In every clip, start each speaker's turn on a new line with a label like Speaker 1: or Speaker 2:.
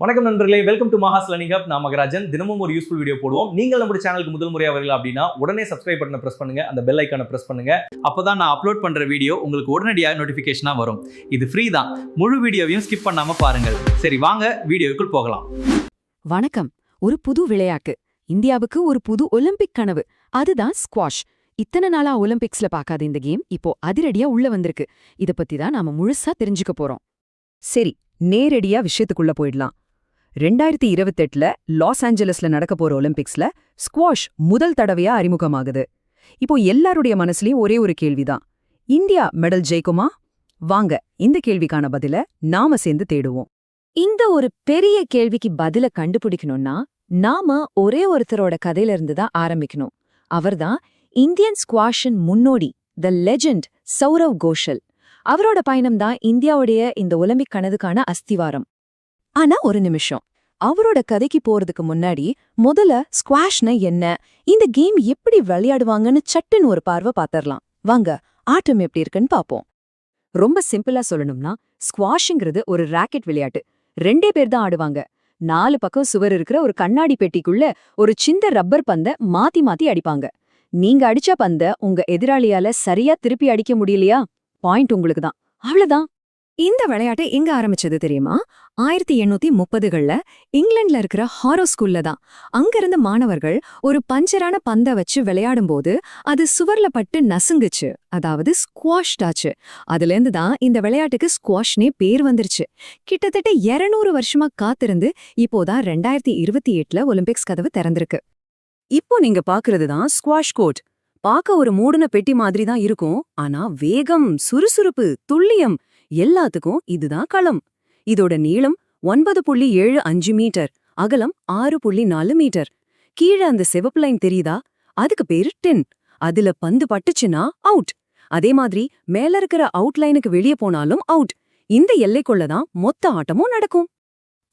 Speaker 1: வணக்கம் நண்பர்களே, welcome to Maha's learning hub. நான் மகராஜன். தினமும் ஒரு யூஸ்ஃபுல் வீடியோ போடுவோம். நீங்கள் நம்ம சேனலுக்கு முதல் முறையாக வரீங்க அப்படின்னா உடனே சப்ஸ்கிரைப் பட்டனை பிரஸ் பண்ணுங்க, அந்த பெல் ஐக்கானை பிரஸ் பண்ணுங்க. அப்பதான் நான் அப்லோட் பண்ற வீடியோ உங்களுக்கு உடனடியாக நோட்டிபிகேஷனா வரும். இது ஃப்ரீ தான். முழு வீடியோவையும் ஸ்கிப் பண்ணாம பாருங்கள். சரி, வாங்க வீடியோக்குள் போகலாம்.
Speaker 2: வணக்கம். ஒரு புது விளையாட்டு, இந்தியாவுக்கு ஒரு புது ஒலிம்பிக் கனவு, அதுதான் ஸ்குவாஷ். இத்தனை நாளா ஒலிம்பிக்ஸ்ல பார்க்காத இந்த கேம் இப்போ அதிரடியா உள்ள வந்திருக்கு. இத பத்தி தான் நாம முழுசா தெரிஞ்சுக்க போறோம். சரி, நேரடியா விஷயத்துக்குள்ள போயிடலாம். 2028ல லாஸ் ஏஞ்சலஸ்ல நடக்க போற ஒலிம்பிக்ஸ்ல ஸ்குவாஷ் முதல் தடவையா அறிமுகமாகுது. இப்போ எல்லாருடைய மனசுலயும் ஒரே ஒரு கேள்விதான், இந்தியா மெடல் ஜெயிக்குமா? வாங்க இந்த கேள்விக்கான பதில நாம சேர்ந்து தேடுவோம். இந்த ஒரு பெரிய கேள்விக்கு பதில கண்டுபிடிக்கணும்னா நாம ஒரே ஒருத்தரோட கதையில இருந்து தான் ஆரம்பிக்கணும். அவர்தான் இந்தியன் ஸ்குவாஷின் முன்னோடி, த லெஜெண்ட் சௌரவ் கோஷல். அவரோட பயணம் தான் இந்தியாவுடைய இந்த ஒலிம்பிக் கனவுக்கான அஸ்திவாரம். ஆனா ஒரு நிமிஷம், அவரோட கதைக்கு போறதுக்கு முன்னாடி முதல்ல ஸ்குவாஷ்னா என்ன, இந்த கேம் எப்படி விளையாடுவாங்கன்னு சட்டுன்னு ஒரு பார்வை பாத்திரலாம். வாங்க ஆட்டம் எப்படி இருக்குன்னு பாப்போம். ரொம்ப சிம்பிளா சொல்லணும்னா ஸ்குவாஷ்ங்கிறது ஒரு ராக்கெட் விளையாட்டு. 2 பேர் தான் ஆடுவாங்க. 4 பக்கம் சுவர் இருக்கிற ஒரு கண்ணாடி பெட்டிக்குள்ள ஒரு சின்ன ரப்பர் பந்தை மாத்தி மாத்தி அடிப்பாங்க. நீங்க அடிச்ச பந்தை உங்க எதிராளியால சரியா திருப்பி அடிக்க முடியலையா, பாயிண்ட் உங்களுக்கு தான். அவ்வளவுதான். இந்த விளையாட்டு எங்க ஆரம்பிச்சது தெரியுமா? 1830கள்ல இங்கிலாந்துல இருக்கிற ஹாரோ ஸ்கூல்ல தான். அங்கிருந்த மாணவர்கள் ஒரு பஞ்சரான பந்தை வச்சு விளையாடும்போது அது சுவர்ல பட்டு நசுங்குச்சு, அதாவது ஸ்குவாஷ்ட் ஆச்சு. அதுல இருந்து தான் இந்த விளையாட்டுக்கு ஸ்குவாஷ்னே பேர் வந்துருச்சு. கிட்டத்தட்ட 200 வருஷமா காத்திருந்து இப்போதான் 2028ல ஒலிம்பிக்ஸ் கதவு திறந்திருக்கு. இப்போ நீங்க பாக்குறதுதான் ஸ்குவாஷ் கோர்ட். பார்க்க ஒரு மூடின பெட்டி மாதிரி தான் இருக்கும், ஆனா வேகம், சுறுசுறுப்பு, துல்லியம் எல்லாத்துக்கும் இதுதான் களம். இதோட நீளம் 9.75 மீட்டர், அகலம் 6.4 மீட்டர். கீழே அந்த சிவப்பு லைன் தெரியுதா? அதுக்கு பேரு 10. அதுல பந்து பட்டுச்சுன்னா அவுட். அதே மாதிரி மேல இருக்கிற அவுட் லைனுக்கு வெளியே போனாலும் அவுட். இந்த எல்லைக்குள்ளதான் மொத்த ஆட்டமும் நடக்கும்.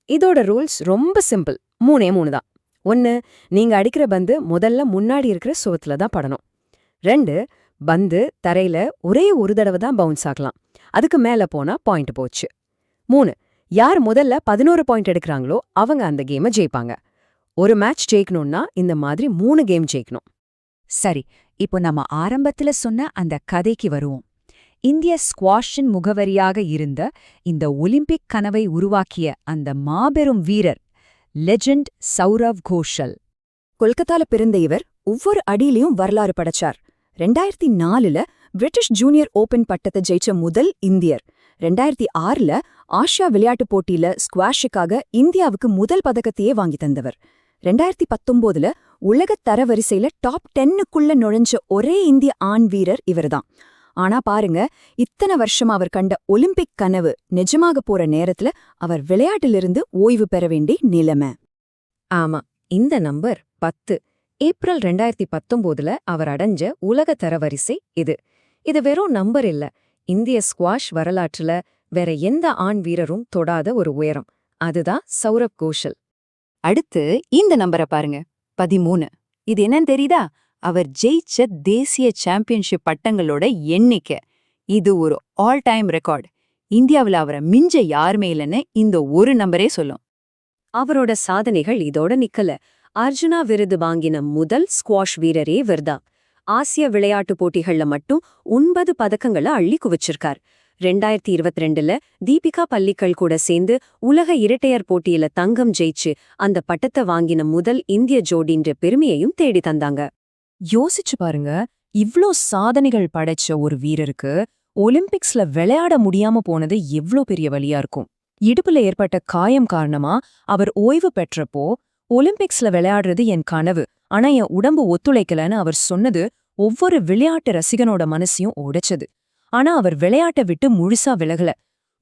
Speaker 2: இதோட ரூல்ஸ் ரொம்ப சிம்பிள், 3 தான். 1, நீங்க அடிக்கிற பந்து முதல்ல முன்னாடி இருக்கிற சுவத்துல தான் படணும். 2, பந்து தரையில ஒரே ஒரு தடவை தான் பவுன்ஸ் ஆகலாம். அதுக்கு மேல போனா பாயிண்ட் போச்சு. 3, யார் முதல்ல 11 பாயிண்ட் எடுக்கிறாங்களோ அவங்க அந்த கேமை ஜெயிப்பாங்க. ஒரு மேட்ச் ஜெயிக்கணும்னா இந்த மாதிரி 3 கேம் ஜெயிக்கணும். சரி, இப்போ நம்ம ஆரம்பத்துல சொன்ன அந்த கதைக்கு வருவோம். இந்திய ஸ்குவாஷின் முகவரியாக இருந்த இந்த ஒலிம்பிக் கனவை உருவாக்கிய அந்த மாபெரும் வீரர் லெஜெண்ட் சௌரவ் கோஷல். கொல்கத்தால பிறந்த இவர் ஒவ்வொரு அடியிலையும் வரலாறு படைச்சார். 2004ல பிரிட்டிஷ் ஜூனியர் ஓபன் பட்டத்தை ஜெயிச்ச முதல் இந்தியர். 2006ல ஆசியா விளையாட்டுப் போட்டியில ஸ்குவாஷுக்காக இந்தியாவுக்கு முதல் பதக்கத்தையே வாங்கி தந்தவர். 2019ல உலக தரவரிசையில டாப் 10க்குள்ள நுழைஞ்ச ஒரே இந்திய ஆண் வீரர் இவர்தான். ஆனா பாருங்க, இத்தனை வருஷமா அவர் கண்ட ஒலிம்பிக் கனவு நிஜமாக போற நேரத்துல அவர் விளையாட்டிலிருந்து ஓய்வு பெற வேண்டிய நிலைமை. ஆமா, இந்த நம்பர் 10. ஏப்ரல் 2019ல அவர் அடைஞ்ச உலக தரவரிசை இது. இது வெறும் நம்பர் இல்ல, இந்திய ஸ்குவாஷ் வரலாற்றுல வேற எந்த ஆண் வீரரும் தொடாத ஒரு உயரம். அதுதான் சௌரவ் கோஷல். அடுத்து இந்த நம்பரை பாருங்க, 13. இது என்னன்னு தெரியுதா? அவர் ஜெயிச்ச தேசிய சாம்பியன்ஷிப் பட்டங்களோட எண்ணிக்கை. இது ஒரு ஆல் டைம் ரெக்கார்ட். இந்தியாவில் அவரை மிஞ்ச யாருமே இல்லைன்னு இந்த ஒரு நம்பரே சொல்லும். அவரோட சாதனைகள் இதோட நிக்கல. அர்ஜுனா விருது வாங்கின முதல் ஸ்குவாஷ் வீரரே இவர்தான். ஆசிய விளையாட்டுப் போட்டிகள்ல மட்டும் 9 பதக்கங்களை அள்ளி குவிச்சிருக்கார். 2022ல தீபிகா பல்லிக்கல் கூட சேர்ந்து உலக இரட்டையர் போட்டியில தங்கம் ஜெயிச்சு அந்த பட்டத்தை வாங்கின முதல் இந்திய ஜோடின்ற பெருமையையும் தேடி தந்தாங்க. யோசிச்சு பாருங்க, இவ்ளோ சாதனைகள் படைச்ச ஒரு வீரருக்கு ஒலிம்பிக்ஸ்ல விளையாட முடியாம போனது எவ்ளோ பெரிய வலியா இருக்கும். இடுப்புல ஏற்பட்ட காயம் காரணமா அவர் ஓய்வு பெற்றப்போ, ஒலிம்பிக்ஸ்ல விளையாடுறது என் கனவு, ஆனா என் உடம்பு ஒத்துழைக்கலன்னு அவர் சொன்னது ஒவ்வொரு விளையாட்டு ரசிகனோட மனசையும் உடைச்சது. ஆனா அவர் விளையாட்டை விட்டு முழுசா விலகல.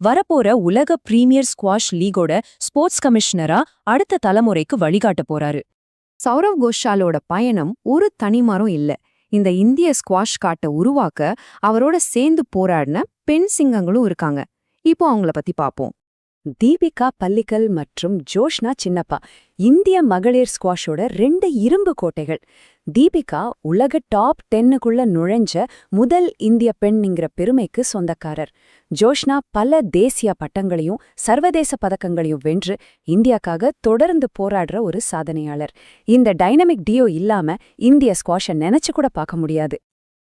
Speaker 2: வரப்போற உலக பிரீமியர் ஸ்குவாஷ் லீகோட ஸ்போர்ட்ஸ் கமிஷனரா அடுத்த தலைமுறைக்கு வழிகாட்ட போறாரு. சௌரவ் கோஷாலோட பயணம் ஒரு தனிமரம் இல்ல. இந்த இந்திய ஸ்குவாஷ் காட்டை உருவாக்க அவரோட சேர்ந்து போராடின பெண் சிங்கங்களும் இருக்காங்க. இப்போ அவங்கள பத்தி பாப்போம். தீபிகா பல்லிக்கல் மற்றும் ஜோஷ்னா சின்னப்பா இந்திய மகளிர் ஸ்குவாஷோட 2 இரும்பு கோட்டைகள். தீபிகா உலக டாப் 10க்குள்ள நுழைஞ்ச முதல் இந்திய பெண்ங்கிற பெருமைக்கு சொந்தக்காரர். ஜோஷ்னா பல தேசிய பட்டங்களையும் சர்வதேச பதக்கங்களையும் வென்று இந்தியாக்காக தொடர்ந்து போராடுற ஒரு சாதனையாளர். இந்த டைனமிக் டியோ இல்லாம இந்திய ஸ்குவாஷை நினைச்சு கூட பார்க்க முடியாது.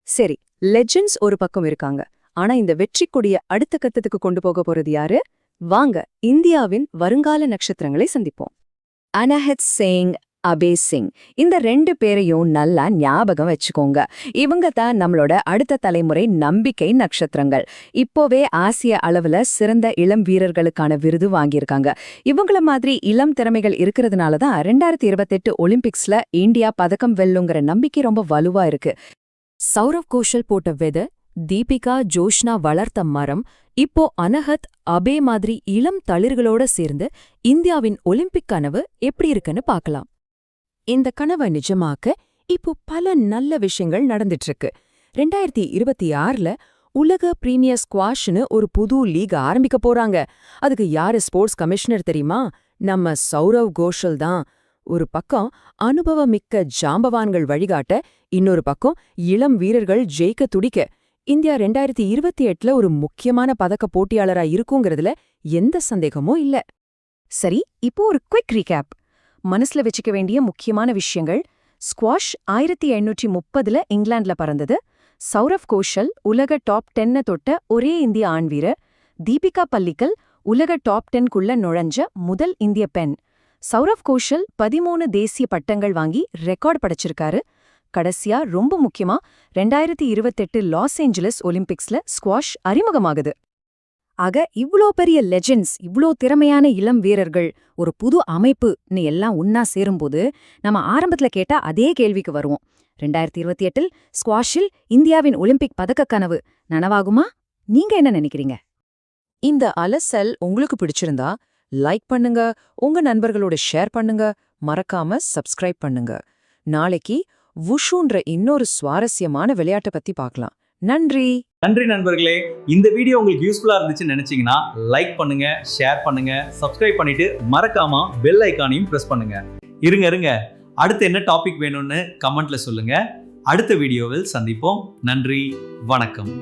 Speaker 2: சரி, லெஜெண்ட்ஸ் ஒரு பக்கம் இருக்காங்க. ஆனா இந்த வெற்றி கொடிய அடுத்த கட்டத்துக்கு கொண்டு போக போறது யாரு? வாங்க இந்தியாவின் வருங்கால நட்சத்திரங்களை சந்திப்போம். அனஹத் சிங், அபே சிங், இந்த 2 பேரையும் நல்லா ஞாபகம் வச்சுக்கோங்க. இவங்க தான் நம்மளோட அடுத்த தலைமுறை நம்பிக்கை நட்சத்திரங்கள். இப்போவே ஆசிய அளவுல சிறந்த இளம் வீரர்களுக்கான விருது வாங்கியிருக்காங்க. இவங்கள மாதிரி இளம் திறமைகள் இருக்கிறதுனால தான் 2028 ஒலிம்பிக்ஸ்ல இந்தியா பதக்கம் வெல்லுங்கிற நம்பிக்கை ரொம்ப வலுவா இருக்கு. சௌரவ் கோஷல் போட்ட விதை, தீபிகா ஜோஷ்னா வளர்த்த மரம், இப்போ அனஹத் அபே மாதிரி இளம் தளிர்களோட சேர்ந்து இந்தியாவின் ஒலிம்பிக் கனவு எப்படி இருக்குன்னு பார்க்கலாம். இந்த கனவை நிஜமாக்க இப்போ பல நல்ல விஷயங்கள் நடந்துட்டு இருக்கு. 2026ல உலக பிரீமியர் ஸ்குவாஷ்னு ஒரு புது லீக் ஆரம்பிக்க போறாங்க. அதுக்கு யாரு ஸ்போர்ட்ஸ் கமிஷனர் தெரியுமா? நம்ம சௌரவ் கோஷல் தான். ஒரு பக்கம் அனுபவமிக்க ஜாம்பவான்கள் வழிகாட்ட, இன்னொரு பக்கம் இளம் வீரர்கள் ஜெயிக்க துடிக்க, இந்தியா 2028ல ஒரு முக்கியமான பதக்க போட்டியாளரா இருக்குங்கிறதுல எந்த சந்தேகமும் இல்ல. சரி, இப்போ ஒரு குயிக் ரீகேப். மனசுல வச்சுக்க வேண்டிய முக்கியமான விஷயங்கள். ஸ்குவாஷ் 1830ல இங்கிலாந்துல பறந்தது. சௌரவ் கோஷல் உலக டாப் 10 தொட்ட ஒரே இந்திய ஆண் வீரர். தீபிகா பல்லிக்கல் உலக டாப் 10க்குள்ள நுழைஞ்ச முதல் இந்திய பெண். சௌரவ் கோஷல் 13 தேசிய பட்டங்கள் வாங்கி ரெக்கார்ட் படைச்சிருக்காரு. கடைசியா ரொம்ப முக்கியமா 2028 லாஸ் ஏஞ்சலஸ் ஒலிம்பிக்ஸ்ல ஸ்குவாஷ் அறிமுகமாகுது. ஆக இவ்ளோ பெரிய லெஜெண்ட்ஸ், இவ்ளோ திறமையான இளம் வீரர்கள், ஒரு புது அமைப்புன்னு எல்லாம் ஒன்னா சேரும்போது நம்ம ஆரம்பத்துல கேட்டா அதே கேள்விக்கு வருவோம். 2028ல் ஸ்குவாஷில் இந்தியாவின் ஒலிம்பிக் பதக்க கனவு நனவாகுமா? நீங்க என்ன நினைக்கிறீங்க? இந்த அலசல் உங்களுக்கு பிடிச்சிருந்தா லைக் பண்ணுங்க, உங்க நண்பர்களோட ஷேர் பண்ணுங்க, மறக்காம சப்ஸ்கிரைப் பண்ணுங்க. நாளைக்கு வுஷுன்ற இன்னொரு சுவாரஸ்யமான விளையாட்டை பத்தி பார்க்கலாம். நன்றி
Speaker 1: நண்பர்களே. இந்த வீடியோ உங்களுக்கு யூஸ்ஃபுல்லா இருந்துச்சுன்னு நினைச்சீங்கன்னா லைக் பண்ணுங்க, ஷேர் பண்ணுங்க, சப்ஸ்கிரைப் பண்ணிட்டு மறக்காம பெல் ஐகானையும் பிரஸ் பண்ணுங்க. இருங்க, அடுத்து என்ன டாபிக் வேணும்னு கமெண்ட்ல சொல்லுங்க. அடுத்த வீடியோவில் சந்திப்போம். நன்றி, வணக்கம்.